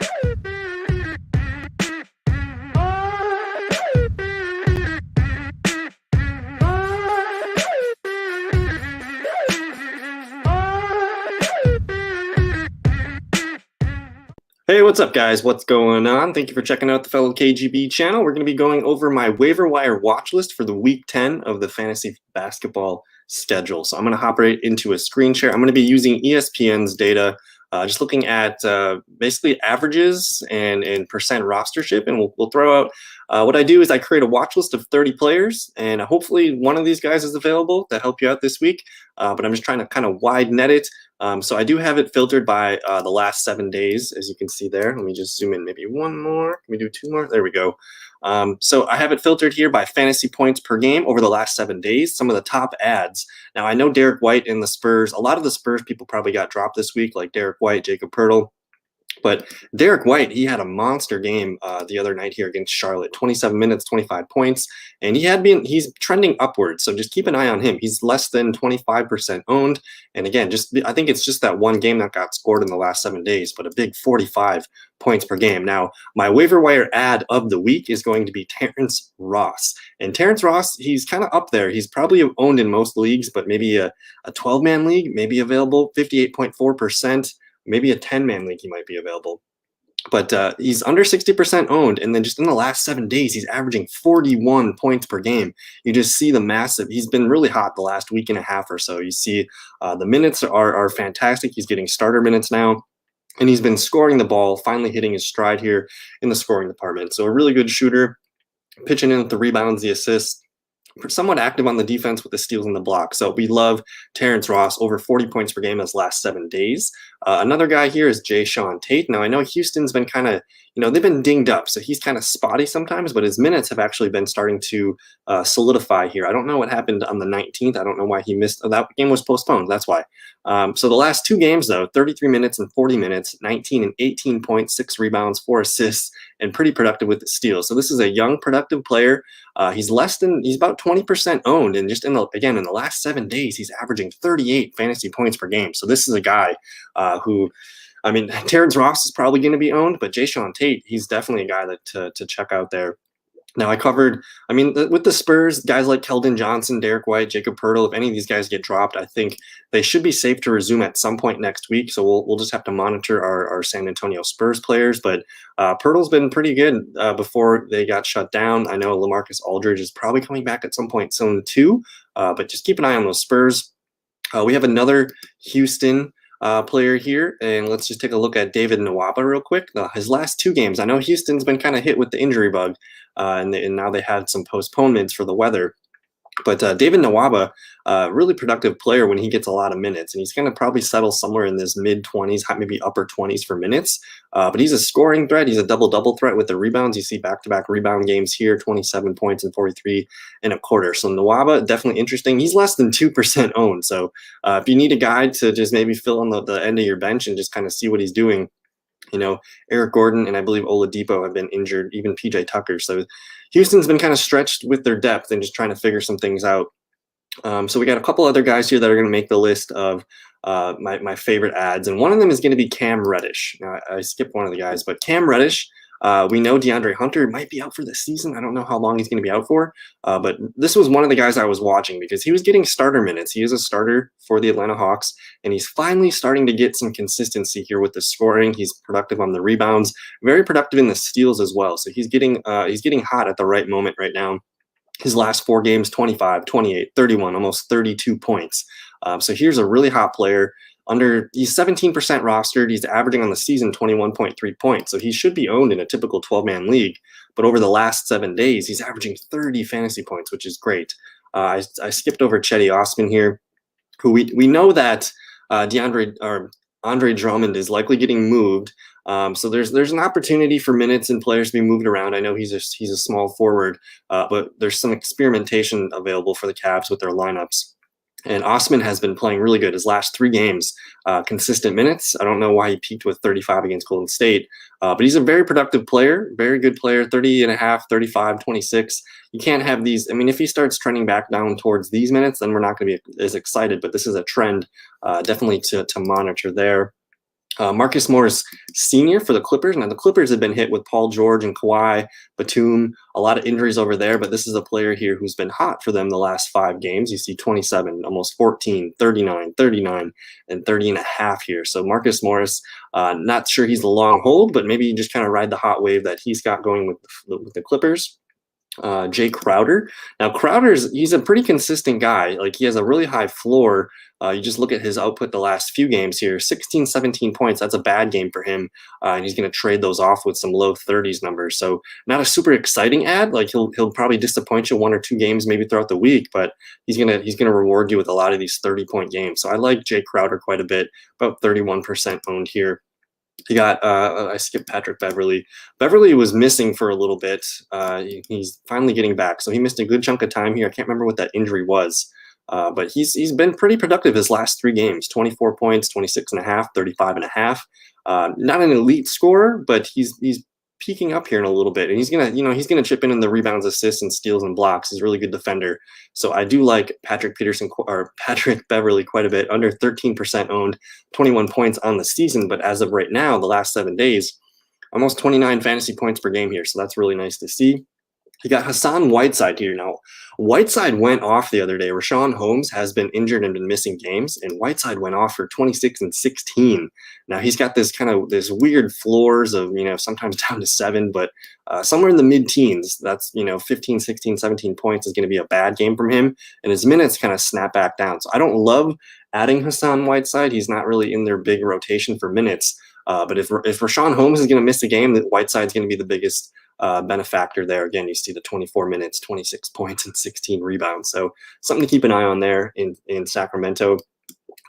Hey, what's up, guys? What's going on? Thank you for checking out the fellow KGB channel. We're going to be going over my waiver wire watch list for the week 10 of the fantasy basketball schedule. So I'm going to hop right into a screen share. I'm going to be using ESPN's data, just looking at basically averages and percent rostership, and we'll throw out what I do is I create a watch list of 30 players, and hopefully one of these guys is available to help you out this week. But I'm just trying to kind of wide net it. So I do have it filtered by the last 7 days, as you can see there. Let me just zoom in maybe one more. Can we do two more? There we go. So I have it filtered here by fantasy points per game over the last 7 days, some of the top ads. Now, I know Derek White and the Spurs, a lot of the Spurs people probably got dropped this week, like Derek White, Jacob Poeltl. But Derek White, he had a monster game the other night here against Charlotte. 27 minutes, 25 points, and he's trending upwards. So just keep an eye on him. He's less than 25% owned, and again, I think it's just that one game that got scored in the last 7 days, but a big 45 points per game. Now, my waiver wire ad of the week is going to be Terrance Ross, and Terrance Ross, he's kind of up there. He's probably owned in most leagues, but maybe a 12-man league, maybe available 58.4%. Maybe a 10-man league he might be available. But he's under 60% owned, and then just in the last 7 days, he's averaging 41 points per game. You just see the massive – he's been really hot the last week and a half or so. You see the minutes are fantastic. He's getting starter minutes now, and he's been scoring the ball, finally hitting his stride here in the scoring department. So a really good shooter, pitching in with the rebounds, the assists. Somewhat active on the defense with the steals and the block. So we love Terrance Ross, over 40 points per game his last 7 days. Another guy here is Sean Tate. Now, I know Houston's been kind of, they've been dinged up, so he's kind of spotty sometimes, but his minutes have actually been starting to solidify here. I don't know what happened on the 19th. I don't know why he missed. That game was postponed. That's why. So the last 2 games, though, 33 minutes and 40 minutes, 19 and 18 points, 6 rebounds, 4 assists, and pretty productive with the steals. So this is a young, productive player. He's about 20% owned, and just in the last 7 days, he's averaging 38 fantasy points per game. So this is a guy Terrance Ross is probably going to be owned, but Sean Tate, he's definitely a guy that to check out there. Now, I covered, with the Spurs, guys like Keldon Johnson, Derek White, Jacob Poeltl, if any of these guys get dropped, I think they should be safe to resume at some point next week. So we'll just have to monitor our San Antonio Spurs players. But Poeltl's been pretty good before they got shut down. I know LaMarcus Aldridge is probably coming back at some point soon too, but just keep an eye on those Spurs. We have another Houston player here, and let's just take a look at David Nawapa real quick. His last 2 games, I know Houston's been kind of hit with the injury bug, and now they had some postponements for the weather. But David Nawapa, really productive player when he gets a lot of minutes, and he's going to probably settle somewhere in this mid-20s, maybe upper 20s for minutes. But he's a scoring threat. He's a double-double threat with the rebounds. You see back-to-back rebound games here, 27 points and 43 and a quarter. So Nawapa, definitely interesting. He's less than 2% owned. So if you need a guy to just maybe fill on the end of your bench and just kind of see what he's doing, Eric Gordon and I believe Oladipo have been injured, even PJ Tucker. So Houston's been kind of stretched with their depth and just trying to figure some things out. So we got a couple other guys here that are going to make the list of my favorite ads, and one of them is going to be Cam Reddish. Now, I skipped one of the guys, but Cam Reddish, we know DeAndre Hunter might be out for the season. I don't know how long he's going to be out for, but this was one of the guys I was watching because he was getting starter minutes. He is a starter for the Atlanta Hawks, and he's finally starting to get some consistency here with the scoring. He's productive on the rebounds, very productive in the steals as well. So he's getting hot at the right moment right now. His last 4 games, 25, 28, 31, almost 32 points. So here's a really hot player. He's 17% rostered. He's averaging on the season 21.3 points. So he should be owned in a typical 12-man league. But over the last 7 days, he's averaging 30 fantasy points, which is great. I skipped over Chetty Osmond here, who we know that Andre Drummond is likely getting moved. So there's an opportunity for minutes and players to be moved around. I know he's a small forward, but there's some experimentation available for the Cavs with their lineups. And Osman has been playing really good. His last 3 games, consistent minutes. I don't know why he peaked with 35 against Golden State, but he's a very productive player, very good player, 30 and a half, 35, 26. You can't have these. If he starts trending back down towards these minutes, then we're not going to be as excited, but this is a trend definitely to monitor there. Marcus Morris Sr. for the Clippers. Now, the Clippers have been hit with Paul George and Kawhi, Batum, a lot of injuries over there, but this is a player here who's been hot for them the last 5 games. You see 27, almost 14, 39, 39, and 30 and a half here. So Marcus Morris, not sure he's the long hold, but maybe you just kind of ride the hot wave that he's got going with the Clippers. Jay Crowder. Now he's a pretty consistent guy. Like, he has a really high floor. You just look at his output the last few games here, 16, 17 points. That's a bad game for him. And he's going to trade those off with some low 30s numbers. So not a super exciting ad. Like, he'll probably disappoint you 1 or 2 games maybe throughout the week, but he's going to reward you with a lot of these 30-point games. So I like Jay Crowder quite a bit, about 31% owned here. You got, I skipped Patrick Beverley. Beverley was missing for a little bit. He's finally getting back. So he missed a good chunk of time here. I can't remember what that injury was. But he's been pretty productive his last 3 games, 24 points, 26 and a half, 35 and a half. Not an elite scorer, but he's peaking up here in a little bit. And he's gonna chip in the rebounds, assists, and steals and blocks. He's a really good defender. So I do like Patrick Beverley quite a bit, under 13% owned, 21 points on the season. But as of right now, the last 7 days, almost 29 fantasy points per game here. So that's really nice to see. You got Hassan Whiteside here. Now, Whiteside went off the other day. Rashawn Holmes has been injured and been missing games, and Whiteside went off for 26 and 16. Now, he's got this weird floors of, sometimes down to 7, but somewhere in the mid-teens. That's, 15, 16, 17 points is going to be a bad game from him, and his minutes kind of snap back down. So I don't love adding Hassan Whiteside. He's not really in their big rotation for minutes. But if Rashawn Holmes is going to miss a game, that Whiteside's going to be the biggest benefactor there. Again, you see the 24 minutes, 26 points, and 16 rebounds. So something to keep an eye on there in Sacramento.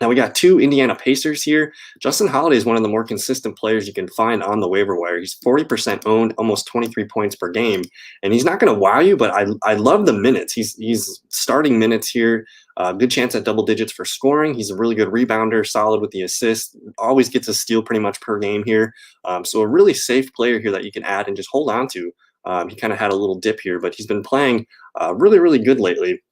Now we got 2 Indiana Pacers here. Justin Holiday is one of the more consistent players you can find on the waiver wire. He's 40% owned, almost 23 points per game. And he's not going to wow you, but I love the minutes. He's starting minutes here. Good chance at double digits for scoring. He's a really good rebounder, solid with the assists, always gets a steal pretty much per game here. So a really safe player here that you can add and just hold on to. He kind of had a little dip here, but he's been playing really, really good lately.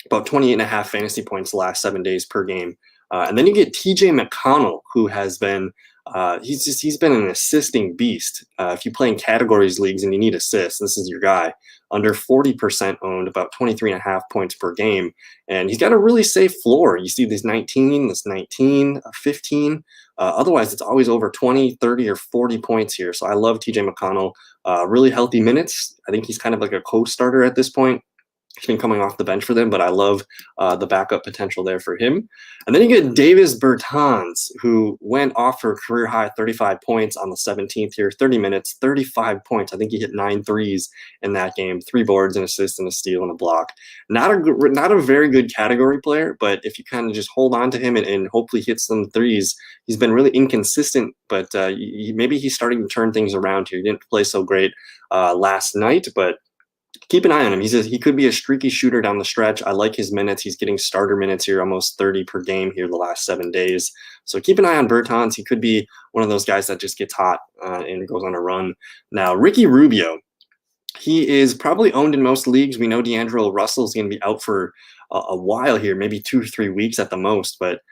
About 28 and a half fantasy points the last 7 days per game. And then you get TJ McConnell, who has been he's been an assisting beast. If you play in categories leagues and you need assists, this is your guy. Under 40% owned, about 23 and a half points per game. And he's got a really safe floor. You see this 19, 15. Otherwise, it's always over 20, 30, or 40 points here. So I love TJ McConnell. Really healthy minutes. I think he's kind of like a co-starter at this point. He's been coming off the bench for them, but I love the backup potential there for him. And then you get Davis Bertons, who went off for a career-high 35 points on the 17th here, 30 minutes, 35 points. I think he hit 9 threes in that game, 3 boards, an assist, and a steal, and a block. Not a very good category player, but if you kind of just hold on to him and hopefully hit some threes, he's been really inconsistent, but maybe he's starting to turn things around here. He didn't play so great last night, but keep an eye on him. He could be a streaky shooter down the stretch. I like his minutes. He's getting starter minutes here, almost 30 per game here the last 7 days. So keep an eye on Bertons. He could be one of those guys that just gets hot and goes on a run. Now, Ricky Rubio, he is probably owned in most leagues. We know D'Angelo Russell is going to be out for a while here, maybe 2 or 3 weeks at the most, but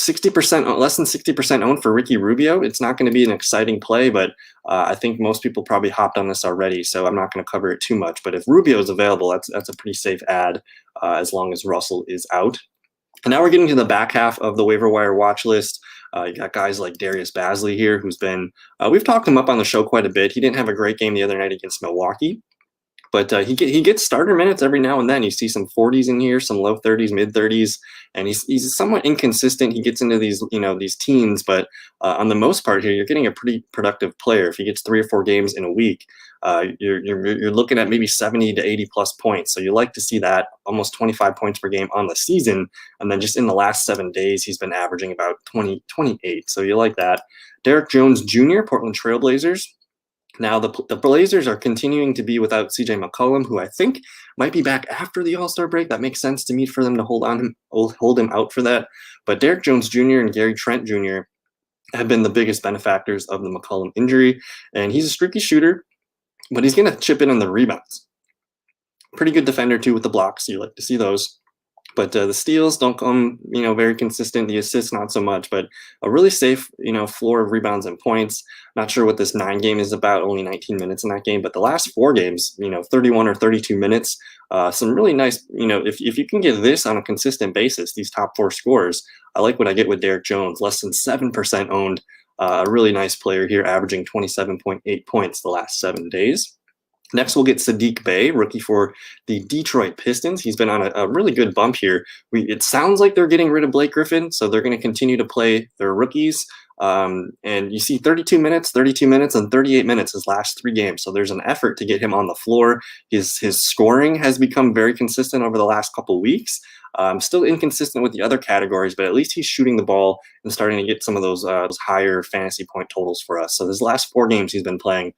60%, less than 60% owned for Ricky Rubio. It's not going to be an exciting play, but I think most people probably hopped on this already, so I'm not going to cover it too much. But if Rubio is available, that's a pretty safe ad as long as Russell is out. And now we're getting to the back half of the waiver wire watch list. You got guys like Darius Basley here, who's been we've talked him up on the show quite a bit. He didn't have a great game the other night against Milwaukee. But he gets starter minutes every now and then. You see some 40s in here, some low 30s, mid 30s, and he's somewhat inconsistent. He gets into these teens, but on the most part here, you're getting a pretty productive player. If he gets 3 or 4 games in a week, you're looking at maybe 70 to 80 plus points. So you like to see that, almost 25 points per game on the season, and then just in the last 7 days, he's been averaging about 28. So you like that. Derrick Jones Jr., Portland Trailblazers. Now, the Blazers are continuing to be without CJ McCollum, who I think might be back after the All-Star break. That makes sense to me for them to hold him out for that. But Derrick Jones Jr. and Gary Trent Jr. have been the biggest benefactors of the McCollum injury. And he's a streaky shooter, but he's going to chip in on the rebounds. Pretty good defender, too, with the blocks. So you like to see those. But the steals don't come, very consistent. The assists, not so much, but a really safe, floor of rebounds and points. Not sure what this 9 game is about, only 19 minutes in that game, but the last 4 games, 31 or 32 minutes, some really nice, if you can get this on a consistent basis, these top 4 scores, I like what I get with Derrick Jones, less than 7% owned, a really nice player here, averaging 27.8 points the last 7 days. Next, we'll get Sadiq Bay, rookie for the Detroit Pistons. He's been on a really good bump here. It sounds like they're getting rid of Blake Griffin, so they're going to continue to play their rookies. And you see 32 minutes, and 38 minutes his last 3 games. So there's an effort to get him on the floor. His scoring has become very consistent over the last couple weeks. Still inconsistent with the other categories, but at least he's shooting the ball and starting to get some of those higher fantasy point totals for us. So his last 4 games he's been playing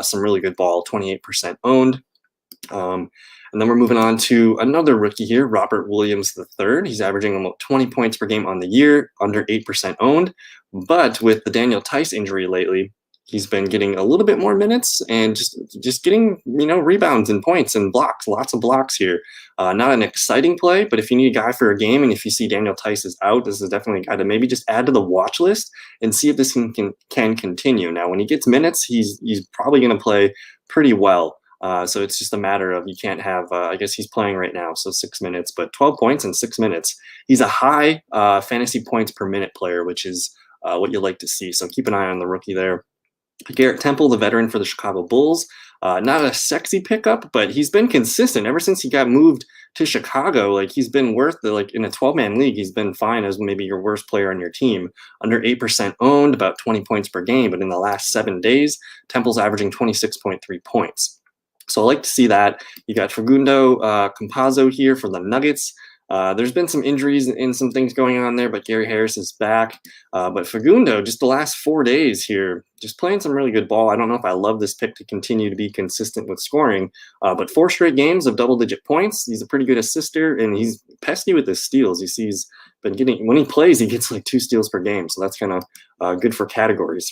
some really good ball, 28% owned. And then we're moving on to another rookie here, Robert Williams III. He's averaging almost 20 points per game on the year, under 8% owned. But with the Daniel Tice injury lately, he's been getting a little bit more minutes and just getting, rebounds and points and blocks, lots of blocks here. Not an exciting play, but if you need a guy for a game and if you see Daniel Tice is out, this is definitely a guy to maybe just add to the watch list and see if this can continue. Now, when he gets minutes, he's probably going to play pretty well. So it's just a matter of you can't have, I guess he's playing right now, so 6 minutes, but 12 points in 6 minutes. He's a high fantasy points per minute player, which is what you like to see. So keep an eye on the rookie there. Garrett Temple, the veteran for the Chicago Bulls. Not a sexy pickup, but he's been consistent ever since he got moved to Chicago. Like he's been worth in a 12-man league, he's been fine as maybe your worst player on your team. Under 8% owned, about 20 points per game, but in the last 7 days, Temple's averaging 26.3 points. So I like to see that. You got Facundo Campazzo here for the Nuggets. There's been some injuries and some things going on there, but Gary Harris is back. But Facundo, just the last 4 days here, just playing some really good ball. I don't know if I love this pick to continue to be consistent with scoring, but 4 straight games of double-digit points. He's a pretty good assister, and he's pesky with his steals. You see he's been getting, when he plays, he gets like 2 steals per game, so that's kind of good for categories.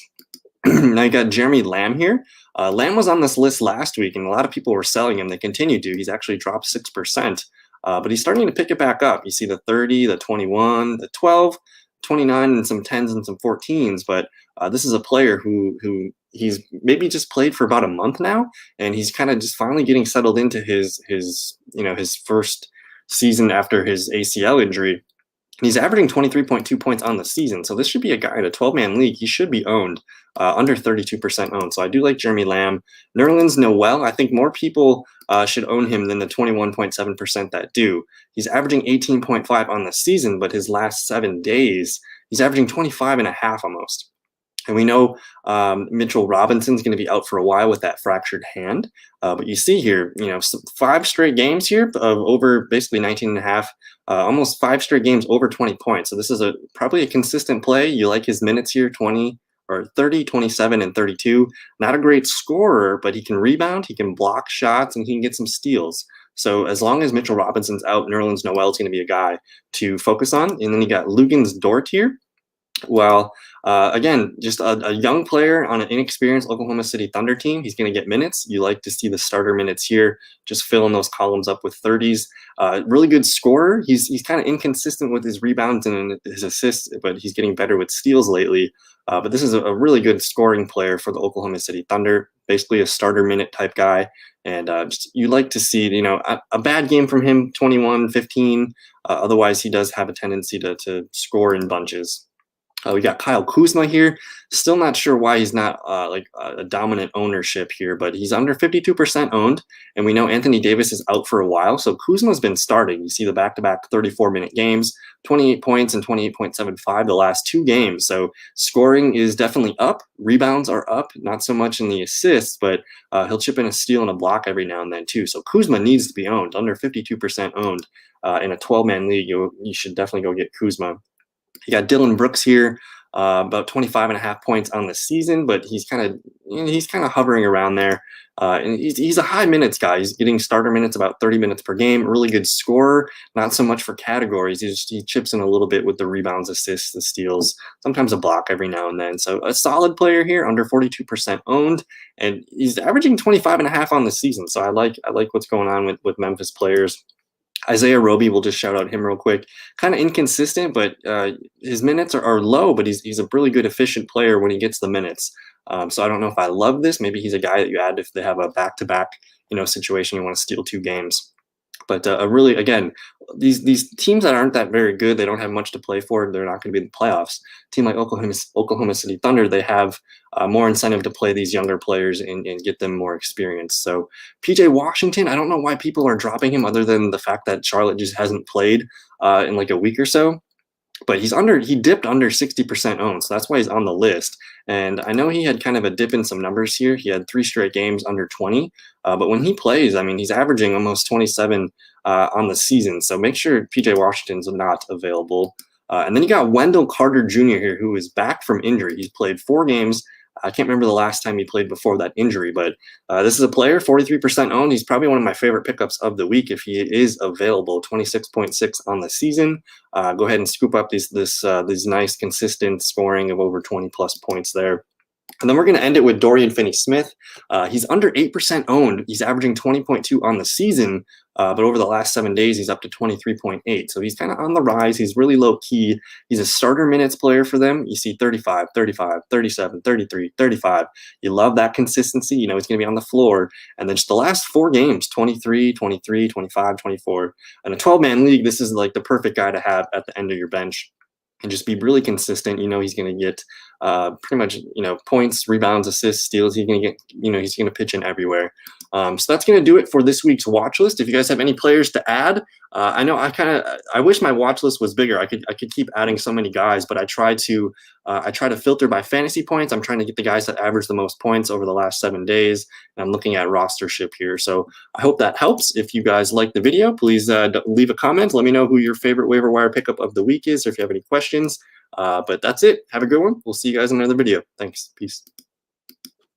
Now you got Jeremy Lamb here. Lamb was on this list last week, and a lot of people were selling him. They continue to. He's actually dropped 6%. But he's starting to pick it back up. You see the 30, the 21, the 12, 29, and some 10s and some 14s. But this is a player who he's maybe just played for about a month now, and he's kind of just finally getting settled into his first season after his ACL injury. He's averaging 23.2 points on the season. So this should be a guy in a 12-man league. He should be owned, under 32% owned. So I do like Jeremy Lamb. Nerlens Noel, I think more people should own him than the 21.7% that do. He's averaging 18.5 on the season, but his last 7 days, he's averaging 25.5 almost. And we know Mitchell Robinson's going to be out for a while with that fractured hand. But you see here, 5 straight games here of over basically 19.5, almost 5 straight games over 20 points. So this is probably a consistent play. You like his minutes here, 20 or 30, 27, and 32. Not a great scorer, but he can rebound, he can block shots, and he can get some steals. So as long as Mitchell Robinson's out, Nerlens Noel is going to be a guy to focus on. And then you got Luguentz Dort here. Well, again, just a young player on an inexperienced Oklahoma City Thunder team. He's going to get minutes. You like to see the starter minutes here, just filling those columns up with 30s. Really good scorer. He's kind of inconsistent with his rebounds and his assists, but he's getting better with steals lately. But this is a really good scoring player for the Oklahoma City Thunder, basically a starter minute type guy. And you like to see, a bad game from him, 21, 15. Otherwise, he does have a tendency to score in bunches. We got Kyle Kuzma here. Still not sure why he's not a dominant ownership here, but he's under 52% owned. And we know Anthony Davis is out for a while. So Kuzma's been starting. You see the back-to-back 34-minute games, 28 points and 28.75 the last 2 games. So scoring is definitely up. Rebounds are up, not so much in the assists, but he'll chip in a steal and a block every now and then too. So Kuzma needs to be owned, under 52% owned. In a 12-man league, you should definitely go get Kuzma. You got Dylan Brooks here, about 25.5 points on the season, but he's kind of hovering around there. And he's a high minutes guy. He's getting starter minutes, about 30 minutes per game. Really good scorer, not so much for categories. He chips in a little bit with the rebounds, assists, the steals, sometimes a block every now and then. So a solid player here, under 42% owned, and he's averaging 25.5 on the season. So I like what's going on with Memphis players. Isaiah Roby, we'll just shout out him real quick. Kind of inconsistent, but his minutes are low, but he's a really good, efficient player when he gets the minutes. So I don't know if I love this. Maybe he's a guy that you add if they have a back-to-back, situation, you want to steal 2 games. But really, again, these teams that aren't that very good, they don't have much to play for. They're not going to be in the playoffs. A team like Oklahoma City Thunder, they have more incentive to play these younger players and get them more experience. So PJ Washington, I don't know why people are dropping him other than the fact that Charlotte just hasn't played in like a week or so. But he dipped under 60% owned, so that's why he's on the list. And I know he had kind of a dip in some numbers here. He had 3 straight games under 20, but when he plays, I mean, he's averaging almost 27 on the season. So make sure PJ Washington's not available. And then you got Wendell Carter Jr. here, who is back from injury. He's played 4 games. I can't remember the last time he played before that injury, but this is a player, 43% owned. He's probably one of my favorite pickups of the week if he is available. 26.6 on the season. Go ahead and scoop up these nice, consistent scoring of over 20 plus points there. And then we're going to end it with Dorian Finney-Smith. He's under 8% owned. He's averaging 20.2 on the season, but over the last 7 days, he's up to 23.8. So he's kind of on the rise. He's really low key. He's a starter minutes player for them. You see 35, 35, 37, 33, 35. You love that consistency. He's going to be on the floor. And then just the last 4 games, 23, 23, 25, 24. In a 12-man league, this is like the perfect guy to have at the end of your bench. And just be really consistent. He's going to get pretty much, points, rebounds, assists, steals. He's going to get, he's going to pitch in everywhere. So that's going to do it for this week's watch list. If you guys have any players to add, I know I wish my watch list was bigger. I could keep adding so many guys, but I try to filter by fantasy points. I'm trying to get the guys that average the most points over the last 7 days. And I'm looking at rostership here. So I hope that helps. If you guys like the video, please leave a comment. Let me know who your favorite waiver wire pickup of the week is, or if you have any questions. But that's it. Have a good one. We'll see you guys in another video. Thanks. Peace.